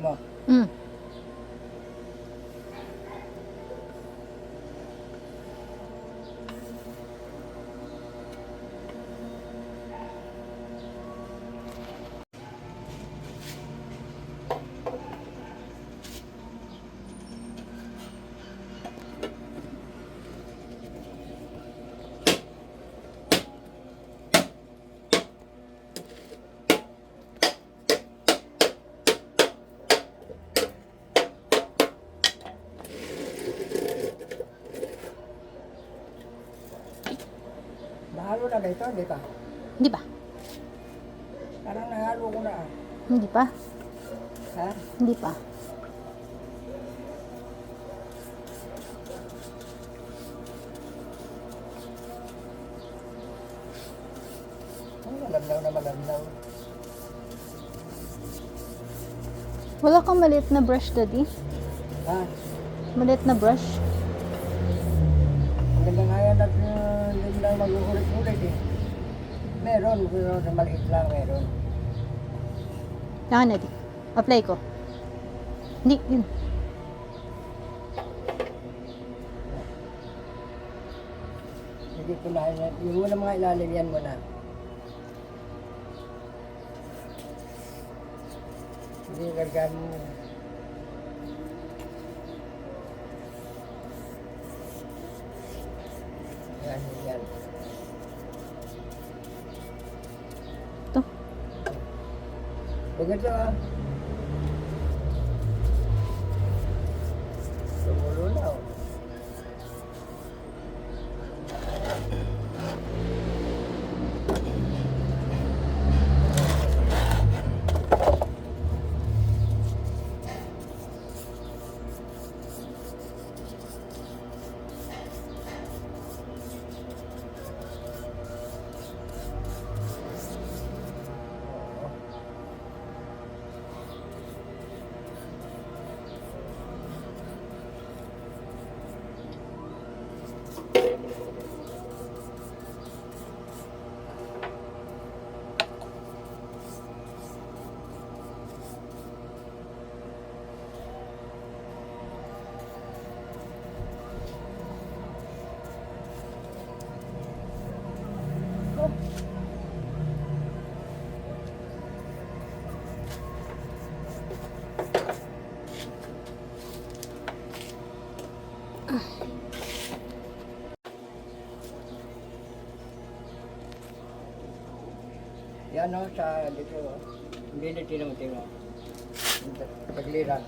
mo. Mm. Nahalo na ba ito? Hindi pa. Hindi ba? Parang nahalo ko na. Hindi pa? Ha? Hindi pa. Ang malamdaw na malamdaw. Wala kang maliit na brush, Daddy? Ha? Maliit na brush? Ang ganda nga yan at hindi lang mag-uhulit-ulit eh. Meron, pero sa maliit lang meron. Saan, Daddy? Apply ko. Hindi, yun. Hindi ko na, yung muna mga ilalim yan muna. Hindi gargan mo. Yan, yan. Ito. Huwag ito ah. Tumulo na oh. Yan o, sa dito o. Hindi na tinong-tinong. Pagliran.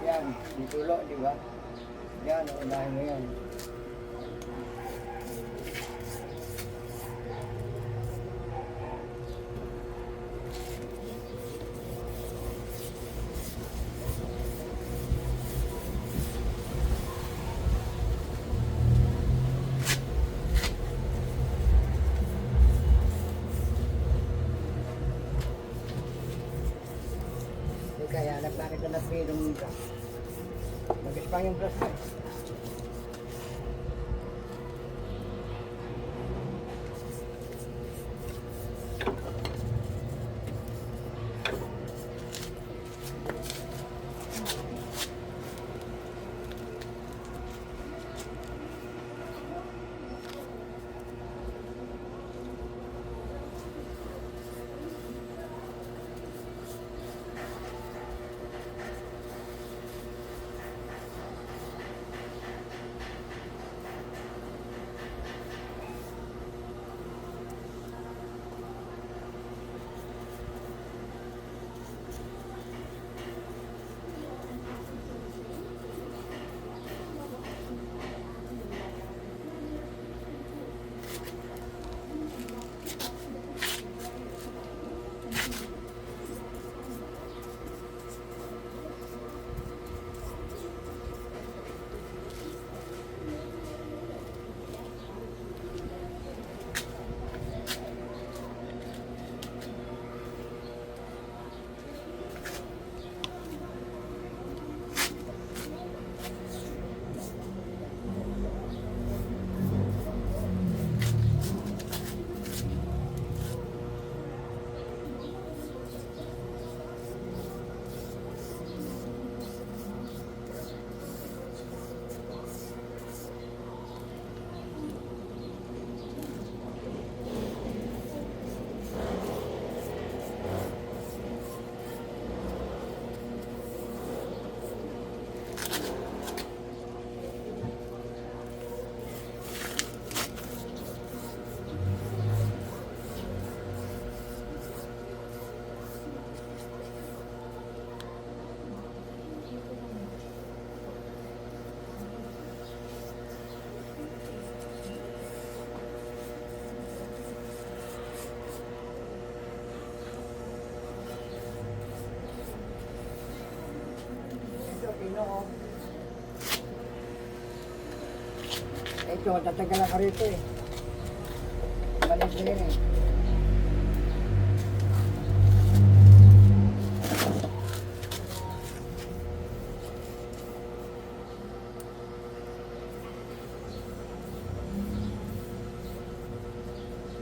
Yan, ditulo, di ba? Yan, unahin mo yan. Kaya anak bakit na napilong nito? Mag-ispang yung brush mo. Ito, tatagalan ka rito eh. Malis na yun eh.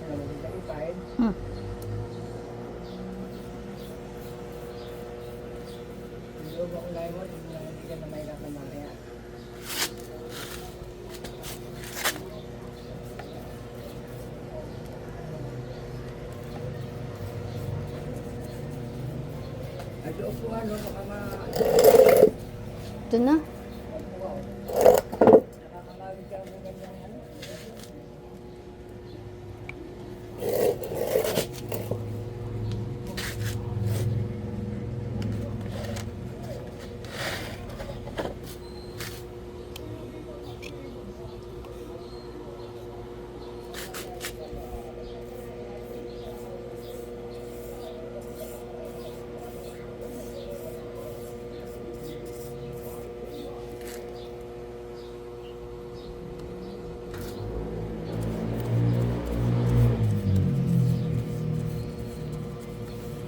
Ano, maganda ipahid. Hmm. Hindi ba ulay mo, hindi ka na mahirapan mamaya. Ay, doon po ano, baka Ito na. nakakamawid ka ng ganyang ano.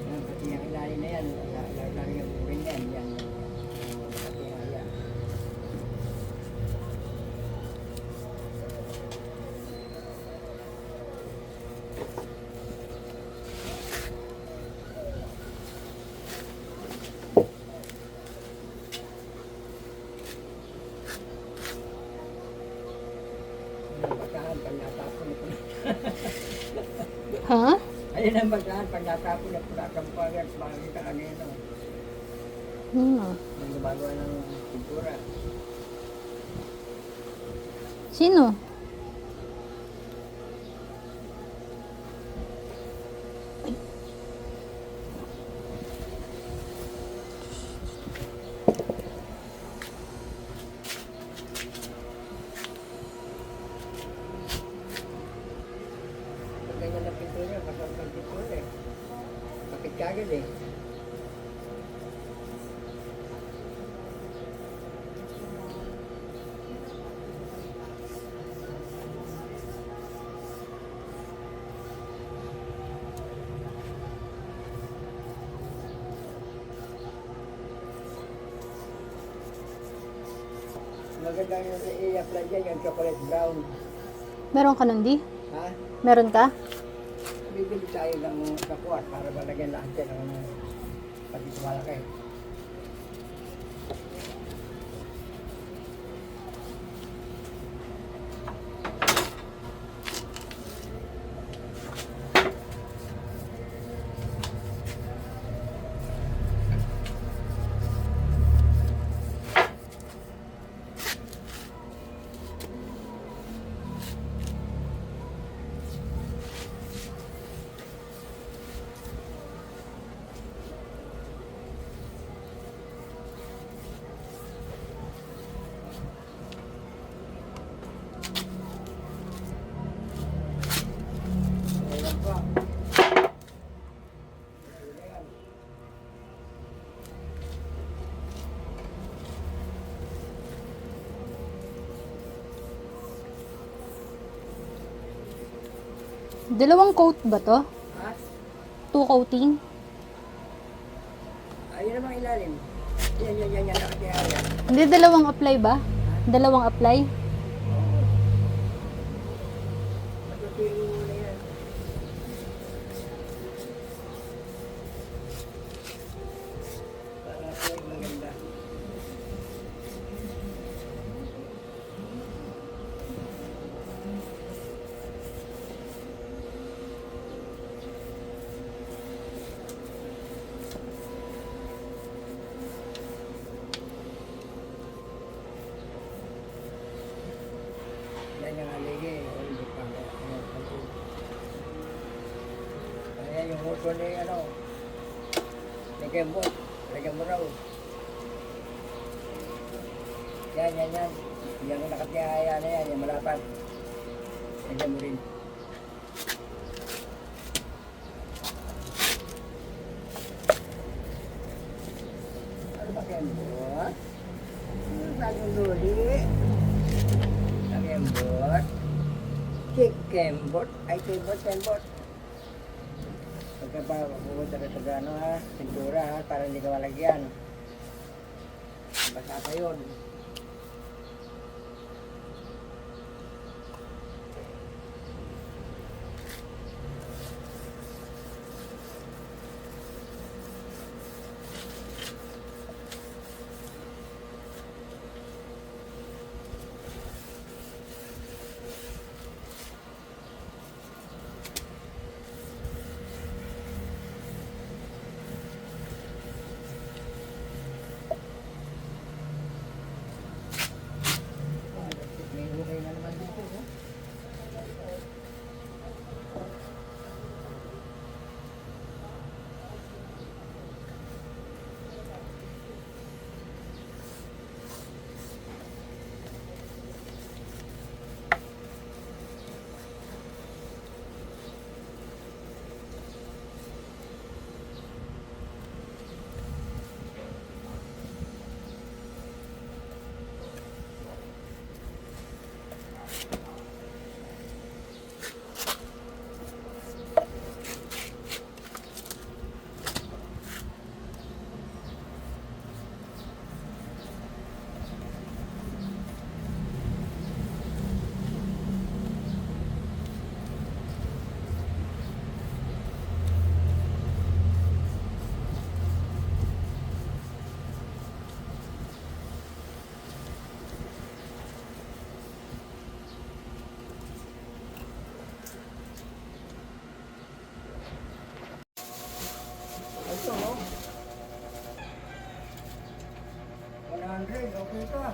Yan, pati yung ilalim na yan, lalo yung bubin yan, yan. Pati yung yan. Yung bakahan, pag natapon ito na. Ha? Ayun ang bakahan, pag natapon na pulatang pa agad, makikita ka ngayon. No? Hmm. Yung gumagawa ng pintura. Sino? Pag ganyan na pintura, masarap ng pintura eh. Bakit kagad eh. Maganda yung i-apply dyan, yung chocolate brown. Meron ka nun, di? Ha? Meron ka? Bibili tayo ng kakuat para malagyan lahat yan ng pati sa malaki. Ayan pa. Ayan. Dalawang coat ba to? Ha? 2 coating? Ayun namang ilalim. Yan. Nakatihaya. Hindi, dalawang apply ba? Dalawang apply? Oo. Matutuyo na yan. Para sa maganda. Yan yung aligi. Hindi pa. Kaya yung huso ni ano. Lagyan mo. Lagyan mo raw. Yan. Yung nakatihaya na yan. Yung malapat. Lagyan mo rin. Ano ba kaya mo? Bagong luli. Lagyan mo. Kembot. Ay, kembot. Pagka pa pupunta ka sa gano ha, pintura ha, para hindi ka malagyan. Basta pa yun. May hukay na naman dito. Oh. Ito, no? 100, okay ka.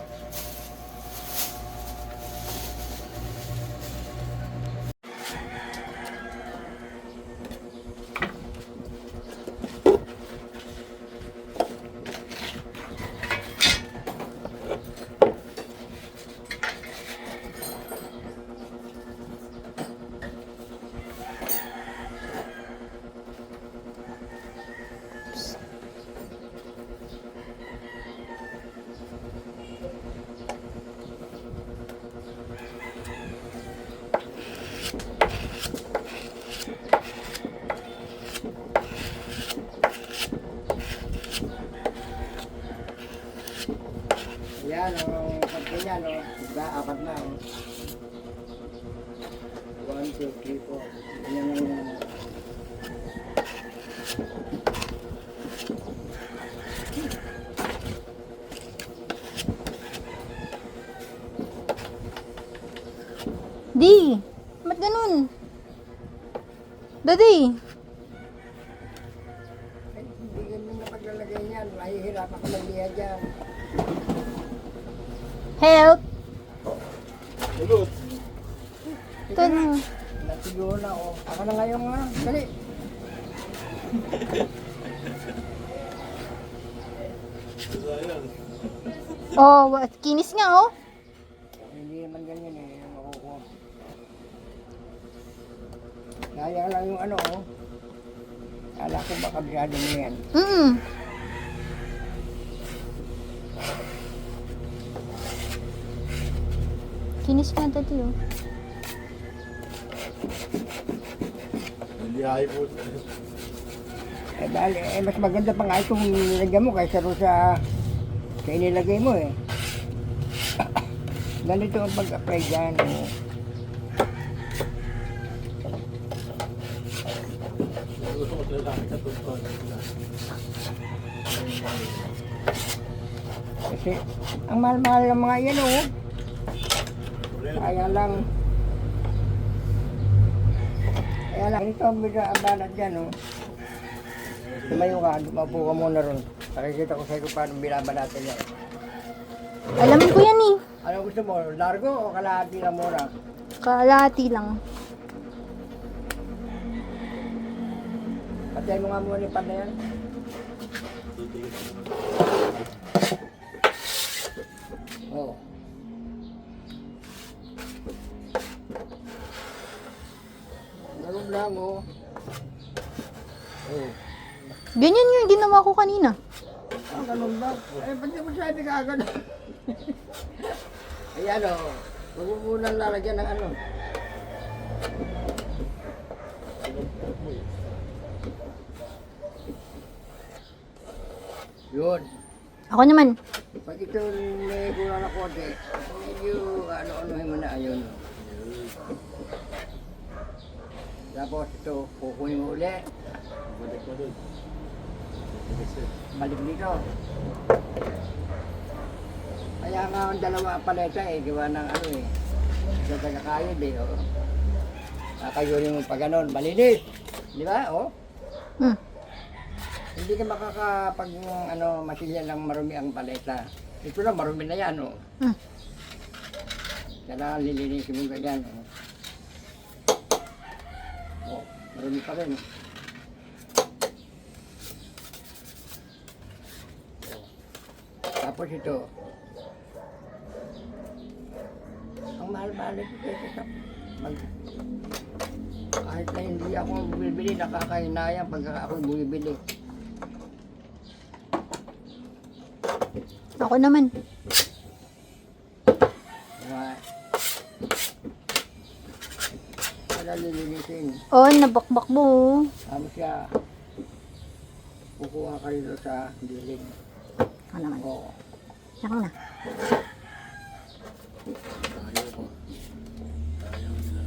Yan, ang pagka niya, no? Diba, apat na, oh. 1, 2, 3, 4. Yan ang Di! Ba't ganun? Daddy! hindi ganyan na paglalagay niyan. Mahihirapan ka magliha dyan. Help! Ulot. Ito na. Nasiguro na, oh. Ako na ngayon, ha? Dali. Sayang. Oh, kinis nga oh. Hindi naman ganyan, eh. Makukuha. Kaya lang yung ano, oh. Kala ko baka masyado mo yan. Kinis nga daddy oh. Nalihay po. Eh, dahil, mas maganda pa nga itong nilagyan mo kaysa rin sa inilagay mo, eh. Ganito ang pag-apply dyan, oh. Kasi, ang mahal-mahal ng mga yan, oh. Kaya lang, ganito ang abanat dyan, oh. Tumayo ka, dumapo ka muna ron. Nakikita ko sa'yo paano binabanatan yan. Alamin ko yan eh. Ano gusto mo, largo o kalahati lang muna? Kalahati lang. Patay mo nga muna yung pan na yan. Oo. Ganun lang, oh. Oo. Ganyan yung ginawa ko kanina. Ah, ganun ba? Eh, ba't di mo sabi ka agad? Ayan, oh. Huwag mo munang lalagyan ng ano. Yun. Ako naman. Pag ito may kulang na konti, medyo ano-anuhin mo na ayun. Tapos ito, kukunin mo ulit. Balik mo dun. Balik dito. Kaya nga ang dalawa ang paleta gawa ng ano sa tagakayod oh. Kakayunin mo pa ganon, malinis. Di ba, oh? Hmm. Hindi ka makakapag masilya ng marumi ang paleta. Ito na, marumi na yan, oh. Hmm. Kailangan lilinisin mo ganyan, oh. Oh, marumi pa rin. Tapos ito. Ang mahal-mahal ito sa kahit na hindi ako bumibili, nakakahinayang pag ako bumibili. Ako naman. Wala lilinisin. Oh, nabakbak mo. Tapos siya, kukuha ka rito sa gilid. Ako naman. Oo. Ako na. Ayaw ko. Ayaw nila.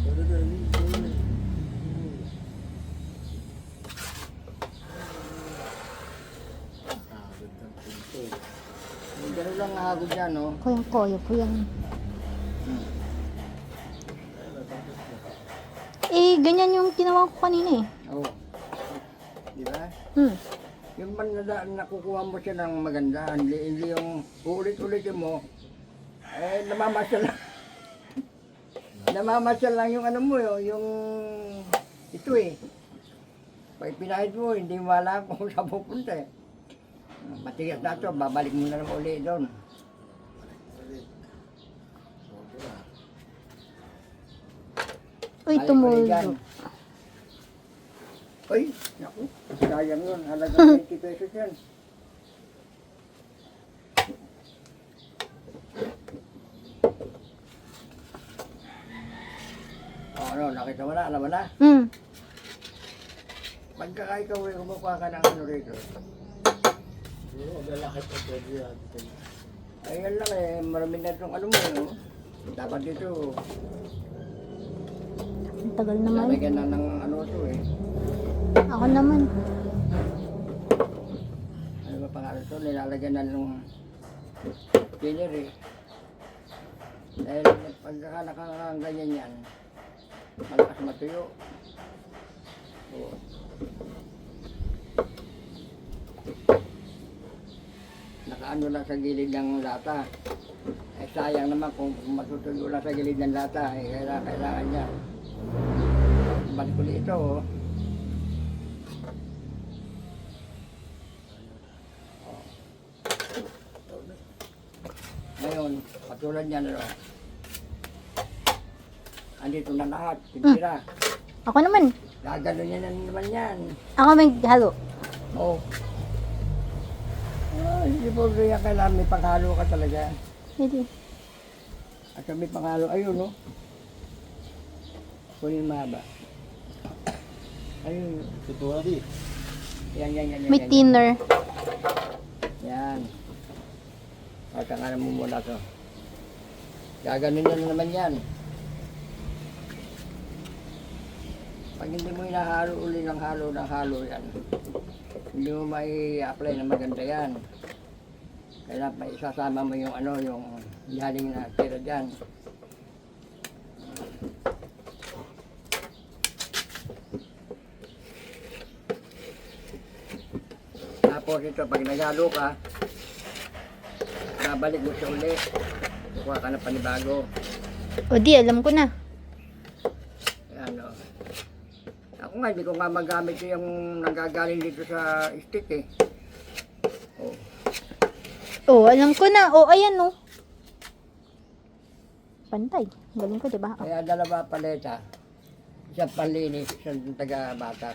Ano na, hindi. Gandang pinto. Ganun lang ang hagod yan, no? Koyang-koyo po yan. Eh, ganyan yung ginawa ko kanina eh. Oo. Di ba? Hmm. Yung man nakukuha mo siya ng maganda, hindi yung ulit-ulitin mo, namamasyal lang. Namamasyal lang yung ano mo, yung ito eh. Pag pinahid mo, hindi mo alam kung saan pupunta eh. Matigas na ito, babalik mo na naman ulit doon. Sobra. Uy, Balik ulit tumuldo. yan. Uy, naku, sayang yun. Halagang 20 pesos yan. O ano, nakita mo na, alam mo na? Hmm. Pagka ikaw ay kumukuha ka ng ano rito, Oo, lalaki pa pwede yan. ayun lang marami na itong ano mo, no? Dapat dito, Ang tagal naman. lalagyan na ng ano ito eh. Ako naman. Ano ba pangalan ito? Nilalagyan na ng thinner eh. Dahil pagka nakaganyan yan, malakas matuyo. Oo. Nakaano lang sa gilid ng lata. Eh sayang naman kung matutuyo lang sa gilid ng lata, kailangan niya. Balik ulit ito, oh. Ngayon, patulad niyan, ano, andito na lahat, titira. Ako naman. Gagano niya na naman yan. Ako maghalo. Oh. Hindi po kaya kailangan may panghalo ka talaga. Hindi. At may panghalo, ayun, no? Kunin mahaba. Ayun. Ito di. Yan. May thinner. Yan. Patangalan mo muna to. Gaganon na naman yan. Pag hindi mo hinahalo uli ng halo yan, hindi mo mai-apply na maganda yan. Kailangan pa isasama mo yung ano, yung galing na tira dyan. Tapos ito, pag naghalo ka, babalik mo siya uli. Kukuha ka na panibago. O di, alam ko na. Ayan, o. Ako nga, hindi ko nga magamit yung nanggagaling dito sa stick eh. Oh. Oh, alam ko na. Oh, ayan oh. Pantay. Galing ko, diba? Oh. Kaya dalawa paleta. Isang panlinis, isang taga-batak.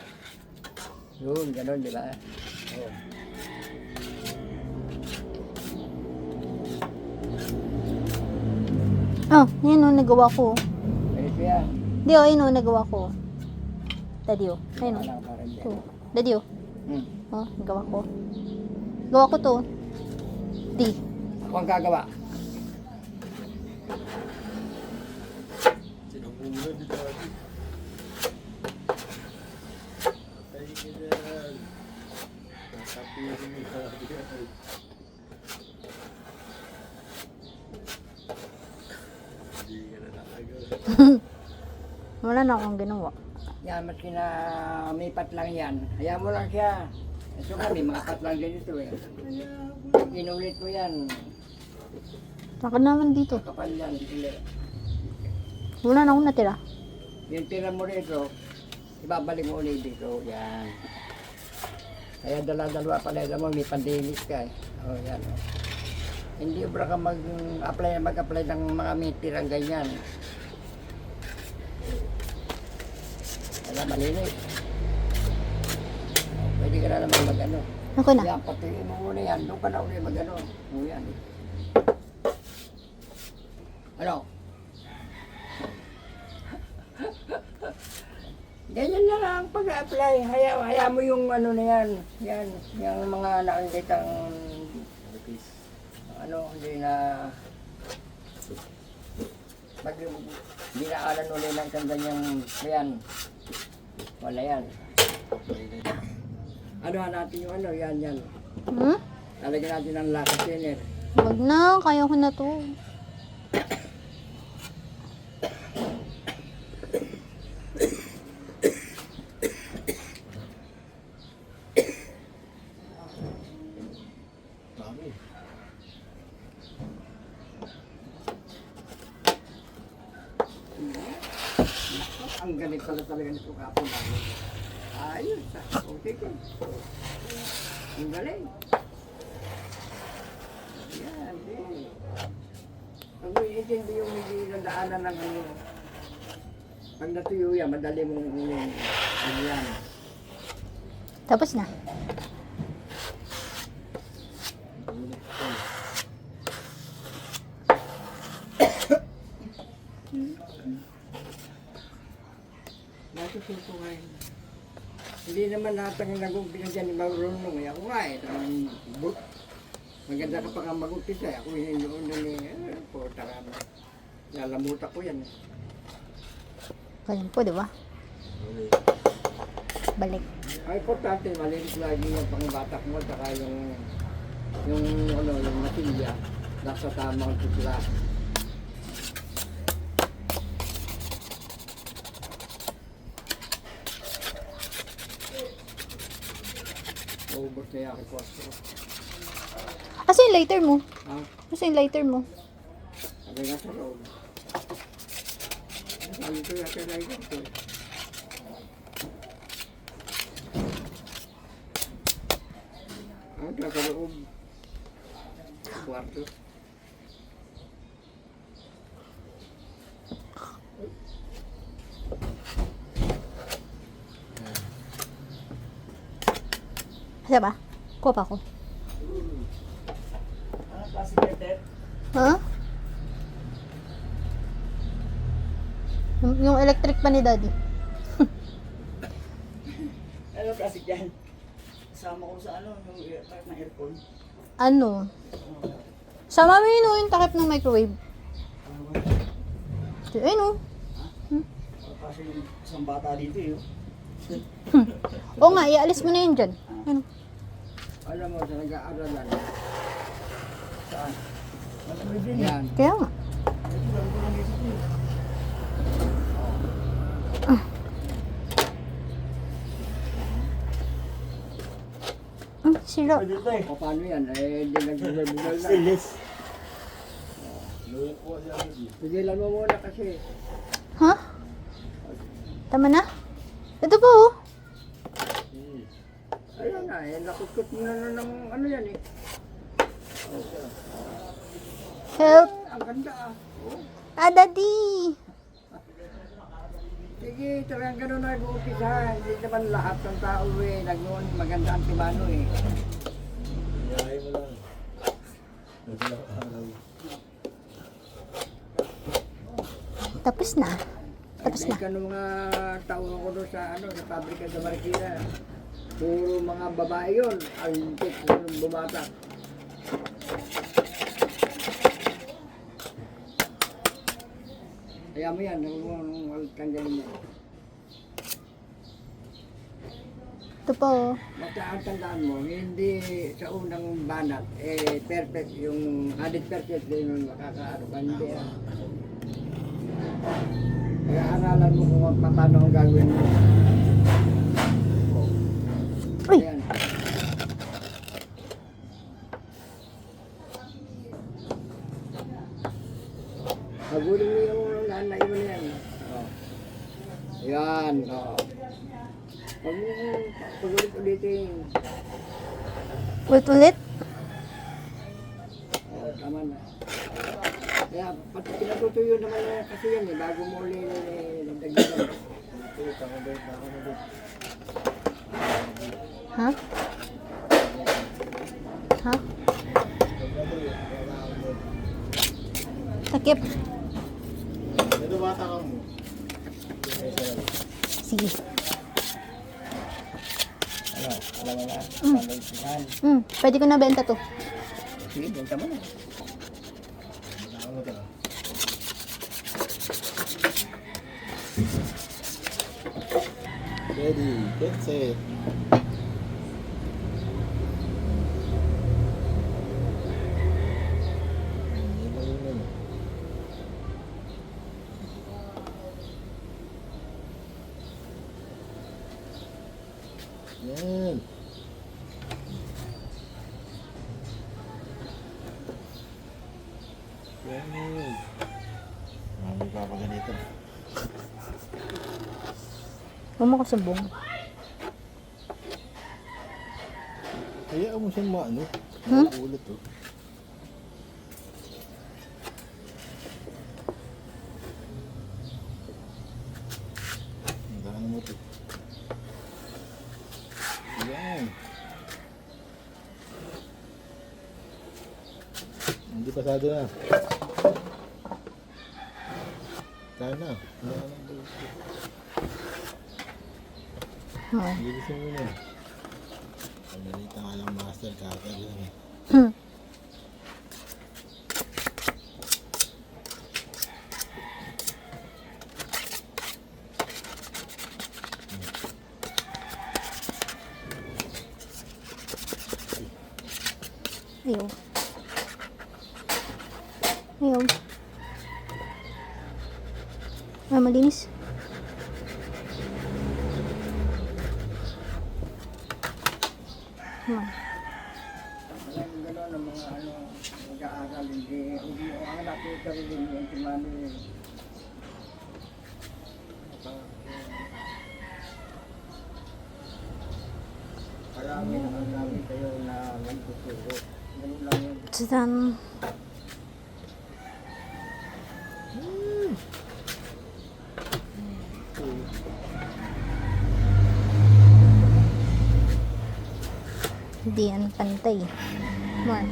Yun, gano'n, di ba? Oh. Oh, yan oh, nagawa ko. Ganito yan. Di oh, ayun oh, nagawa ko. Daddy oh. Ayun oh. Wala ka rin dyan. Oh. Daddy oh. Hmm. Oh, gawa ko. Gawa ko to. D. Ako ang gagawa. Sinumula ni Daddy. Patay ka dyan. Sasapirin ni Daddy. Hindi ka na nakagawa. Wala na akong ginawa. Yan, maski na may pat lang yan. Hayaan mo lang siya. Ito nga, may mga pat lang ganito eh. Inulit mo yan. Baka naman dito. Kapal yan, sili. Wala na akong natira. Yung tira mo rito, ibabalik mo ulit dito. Yan. Kaya dala-dalawa pala. Alam mo, may pandemic ka eh. O, yan. O. Hindi obra ka mag-apply ng mga may tirang ganyan. Wala, malinis. O, pwede ka na naman mag-ano. Ako na. Yan, patuloy mo muna yan. Doon ka na ulit mag-ano. O, yan. Ano? Ganyan na lang pag-apply. Haya mo yung ano na yan. Yan. Yung mga nakikitang ano, hindi na dinaalan ulit ng isang ganyang yan. Wala yan. Ano natin yung ano, yan. Hmm? Lalagyan natin ng lacquer thinner. Wag na. Kaya ko na to. Dami. Ang galing pala talaga nito kapon namin. Ayos, okay ko. Ang galing. Yan, eh. Pag may intindi yung hindi nadaanan ng ano, pag natuyo yan, madali mong ano yan. Tapos na. Natututo ngayon. Hindi naman lahat ang nag-umpisa dyan ni marunong eh. Ako nga eh. Maganda ka pa nga mag-umpisa eh. Ako hindi noon po, tarama. Lalamuta ko yan eh. Ganyan po, di ba? Balik. Ang importante, malinis lagi yung pangbatak mo, saka yung matilya, nasa tamang tutla. Ubos na yung aking kwastro. Asa yung lighter mo? Ha? Asa yung lighter mo? Sabi nga sa loob. Sabi ko yung aking lighter ko eh. Nasa loob. Kwarto. Asa ba? Kuha pa ako. Ano klase ka, Ted? Ha? Yung electric pa ni Daddy. Ano klase yan? Kasama ko sa ano, yung type ng aircon. Ano? Sama mo yun, oh, yung takip ng microwave. Ano ba? Ayun, oh. Kasi yung isang bata dito eh. Oo nga, ialis mo na yun dyan. Ano? Alam mo, sa nag-aaralan. Saan? Yan. Kaya nga. Sira. Pwede ito eh. O paano yan? Eh, hindi nag-bugal na. Stainless. Luya po siya. Pigilan mo muna kasi. Ha? Tama na? Ito po, oh. Ayun na, eh, nakukot mo na ng ano yan eh. Help. Ang ganda ah. Ah, Daddy. Sige, talagang ganun na nag-uumpisa. Hindi naman lahat ng tao eh, nagnoon maganda ang timano eh. Iyahay mo lang. Naglalang araw. Tapos na. Tapos na. Ay, ka nung mga taon ko doon sa, ano, sa pabrika sa Marikina. Puro mga babae yun. Antik yung bumata. Kaya mo yan, huwag kang ganyan. Ito po. Basta ang tandaan mo, hindi sa unang banat, perfect. Yung 100% din yung makakaano ka, hindi. Kaya aralan mo kung paano ang gagawin mo. Uy! Ayan. Pagulong mo yung nanay mo na yan. Oh. Yan. Oh. Pag mo pagulit-ulitin. Ulit-ulit. Oh, tama na. Kaya pati pinatutuyo naman na kasi yan eh, bago mo ulit nagdagdagan. Ha? Ha? Takip. Ito bata ka mo. Sige. Ano, alam mo na, pag-isihan. Pwede ko na benta to. Sige, benta mo na. Ready, get set. Yan. Yan. Mami pa pa ganito. Huwag mo kasabong. Hayaan mo siyang maano. Hmm? Ulit oh. Ang mo to. Yan. Hindi pasado na. Kaya na. Wala ka ng bullshit. Oo. Bilisin mo na. Paglalita nga lang master, kakal lang eh. Hmm. Ayaw. Ayaw. Ay, malinis. Hmm. Walang gano'n ang mga nag-aaral, hindi mo ang nakita rin yung timami. Marami kayo na magtuturo. Ganun lang yun. Tadam. Hindi yan pantay. More.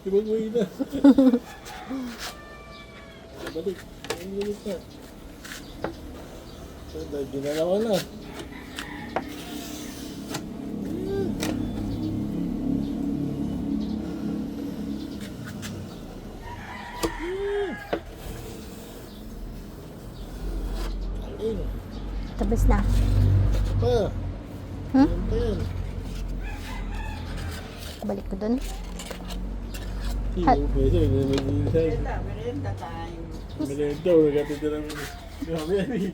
Ibag-uwi na. Balik. Balik na. So, dahil ginalawa na. Alin. Tapos na. Pa. Hmm? Yan pa yan. Balik ko dun. Iyo, pwede. Nagmagilisan. Merienda tayo. Merenda, nagkatid na naman. Grabe yan eh.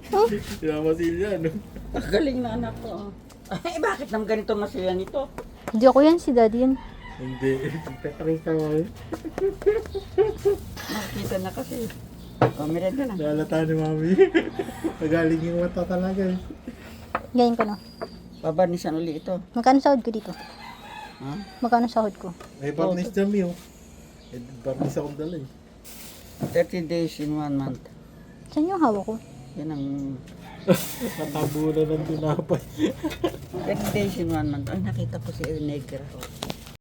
Sinamasilya, no? Ang galing na anak ko. Eh, bakit naman ganito masaya nito? Hindi ako yan, si daddy yan. Hindi. Kakarita mo eh. Nakikita na kasi. O, merienda na. Nalata ni mami. Nagaling yung mata talaga eh. Ganyan ko na. Babanisan uli ito. Magkano sahod ko dito? Ha? Magkano sahod ko? May barnis dami oh. Eh, barnis akong dala eh. 30 days in 1 month. Saan yung hawak ko? Yan ang Natabunan ng tinapay. 30 days in 1 month. Ay, nakita ko si El Negra. Oh.